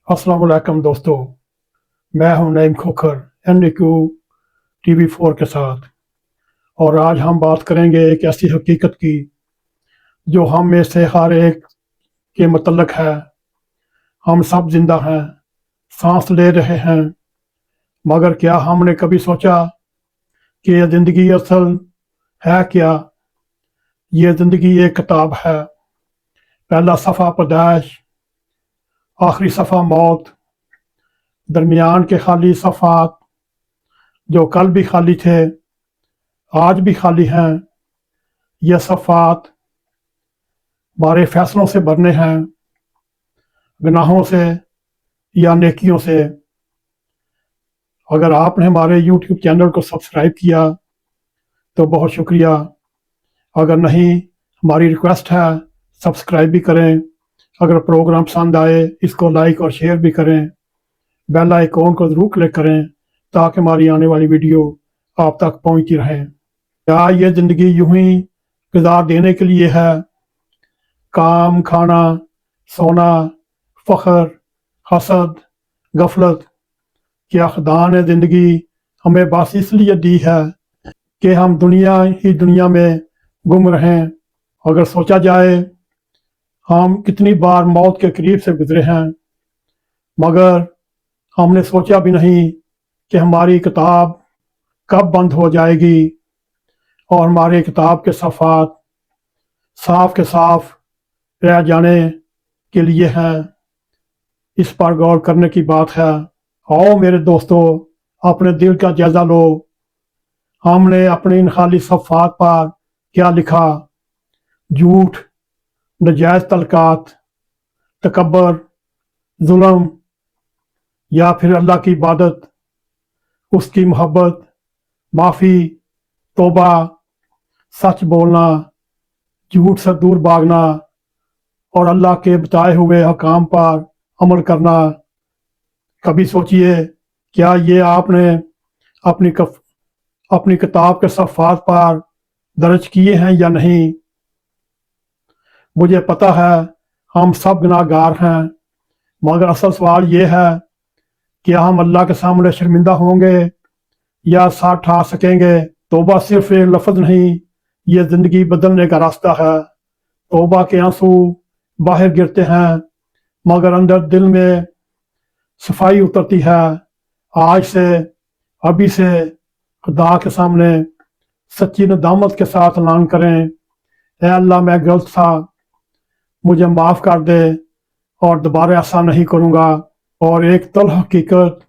अस्सलाम वालेकुम दोस्तों, मैं हूं नईम खोखर NQ TV4 के साथ। और आज हम बात करेंगे एक ऐसी हकीकत की जो हम में से हर एक के मुतल्लक है। हम सब जिंदा हैं, सांस ले रहे हैं, मगर क्या हमने कभी सोचा कि ये ज़िंदगी असल है क्या? ये ज़िंदगी एक किताब है। पहला सफ़ा पैदाइश, आखिरी सफ़ा मौत, दरमियान के खाली सफ़ात जो कल भी खाली थे आज भी खाली हैं। ये सफ़ात हमारे फैसलों से भरने हैं, गुनाहों से या नेकियों से। अगर आपने हमारे YouTube चैनल को सब्सक्राइब किया तो बहुत शुक्रिया। अगर नहीं, हमारी रिक्वेस्ट है सब्सक्राइब भी करें। अगर प्रोग्राम पसंद आए इसको लाइक और शेयर भी करें। बेल आइकॉन को ज़रूर क्लिक करें ताकि हमारी आने वाली वीडियो आप तक पहुंचती रहे। क्या ये ज़िंदगी यूं ही गुजार देने के लिए है? काम, खाना, सोना, फ़ख्र, हसद, गफलत। क्या खुदा ने ज़िंदगी हमें बस इसलिए दी है कि हम दुनिया में गुम रहें? अगर सोचा जाए, हम कितनी बार मौत के करीब से गुजरे हैं, मगर हमने सोचा भी नहीं कि हमारी किताब कब बंद हो जाएगी और हमारे किताब के सफ़ात साफ के साफ रह जाने के लिए हैं। इस पर गौर करने की बात है। आओ मेरे दोस्तों, अपने दिल का जायजा लो। हमने अपने इन खाली सफ़ात पर क्या लिखा? झूठ, नजायज़ तलकात, तकब्बर, जुल्म, या फिर अल्लाह की इबादत, उसकी मोहब्बत, माफ़ी, तौबा, सच बोलना, झूठ से दूर भागना और अल्लाह के बताए हुए हकाम पर अमल करना। कभी सोचिए, क्या ये आपने अपनी किताब के सफ़ात पर दर्ज किए हैं या नहीं? मुझे पता है हम सब गुनाहगार हैं, मगर असल सवाल ये है, क्या हम अल्लाह के सामने शर्मिंदा होंगे या साथ ठा सकेंगे? तौबा सिर्फ एक लफ्ज़ नहीं, ये ज़िंदगी बदलने का रास्ता है। तौबा के आंसू बाहर गिरते हैं, मगर अंदर दिल में सफाई उतरती है। आज से, अभी से खुदा के सामने सच्ची नदामत के साथ ऐलान करें, ऐ अल्लाह मैं गलत था, मुझे माफ़ कर दे और दोबारा ऐसा नहीं करूँगा। और एक तल्ख हकीकत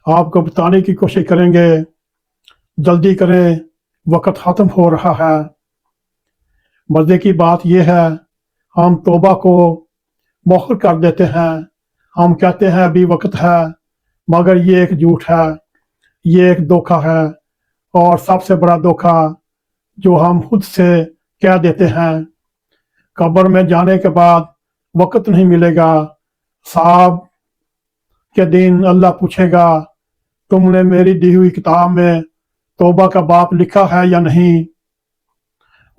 आपको बताने की कोशिश करेंगे। जल्दी करें, वक्त ख़त्म हो रहा है। मज़े की बात यह है, हम तौबा को मौखर कर देते हैं। हम कहते हैं अभी वक्त है, मगर ये एक झूठ है, ये एक धोखा है। और सबसे बड़ा धोखा जो हम खुद से कह देते हैं, कब्र में जाने के बाद वक्त नहीं मिलेगा। साहब के दिन अल्लाह पूछेगा, तुमने मेरी दी हुई किताब में तौबा का बाप लिखा है या नहीं?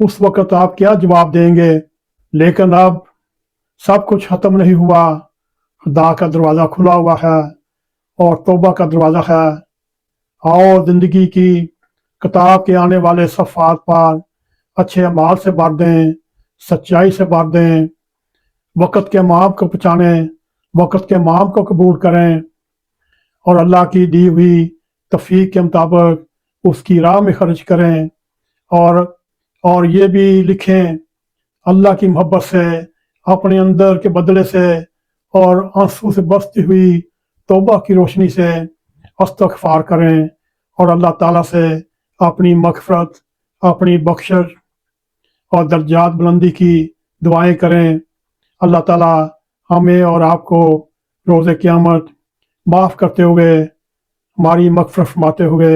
उस वक्त आप क्या जवाब देंगे? लेकिन अब सब कुछ खत्म नहीं हुआ। खुदा का दरवाज़ा खुला हुआ है और तौबा का दरवाज़ा है। आओ ज़िंदगी की किताब के आने वाले सफ़ात पर अच्छे अमाल से भर दें, सच्चाई से भर दें। वक़्त के माम को पहचाने, वक़्त के माम को कबूल करें और अल्लाह की दी हुई तौफीक के मुताबिक उसकी राह में खर्च करें। और ये भी लिखें, अल्लाह की मोहब्बत से, अपने अंदर के बदले से और आंसू से बसती हुई तौबा की रोशनी से इस्तग़फ़ार करें और अल्लाह ताला से अपनी मग़फ़िरत, अपनी बख्शिश और दर्जात बुलंदी की दुआएं करें। अल्लाह ताला हमें और आपको रोज़े क़यामत माफ़ करते हुए, हमारी मग़फ़िरत फरमाते हुए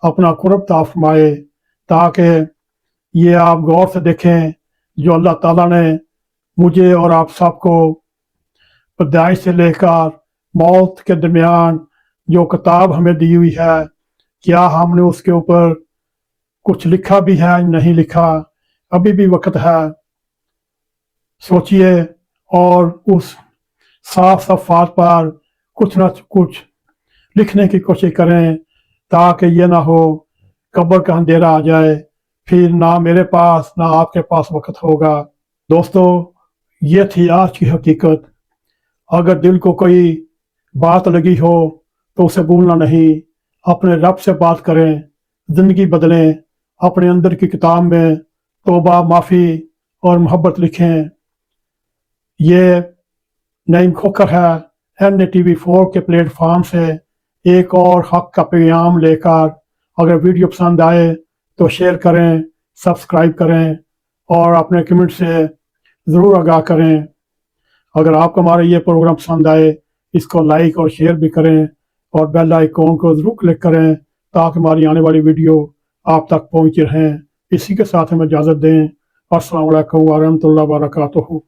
अपना कुर्ब अता फरमाए, ताकि ये आप गौर से देखें जो अल्लाह ताला ने मुझे और आप सबको पैदाइश से लेकर मौत के दरमियान जो किताब हमें दी हुई है, क्या हमने उसके ऊपर कुछ लिखा भी है? नहीं लिखा। अभी भी वक्त है। सोचिए और उस साफ सफात पर कुछ ना कुछ लिखने की कोशिश करें, ताकि ये ना हो कब्र का अंधेरा आ जाए, फिर ना मेरे पास ना आपके पास वक्त होगा। दोस्तों, ये थी आज की हकीकत। अगर दिल को कोई बात लगी हो तो उसे भूलना नहीं, अपने रब से बात करें, जिंदगी बदलें, अपने अंदर की किताब में तौबा, माफ़ी और मोहब्बत लिखें। ये नईम खोखर है NATV4 के प्लेटफॉर्म से एक और हक का पैगाम लेकर। अगर वीडियो पसंद आए तो शेयर करें, सब्सक्राइब करें और अपने कमेंट से ज़रूर आगाह करें। अगर आपको हमारा ये प्रोग्राम पसंद आए, इसको लाइक और शेयर भी करें और बेल आइकॉन को ज़रूर क्लिक करें, ताकि हमारी आने वाली वीडियो आप तक पहुँच रहें। इसी के साथ हमें इजाज़त दें। अस्सलाम वालेकुम व रहमतुल्लाहि व बरकातुहू।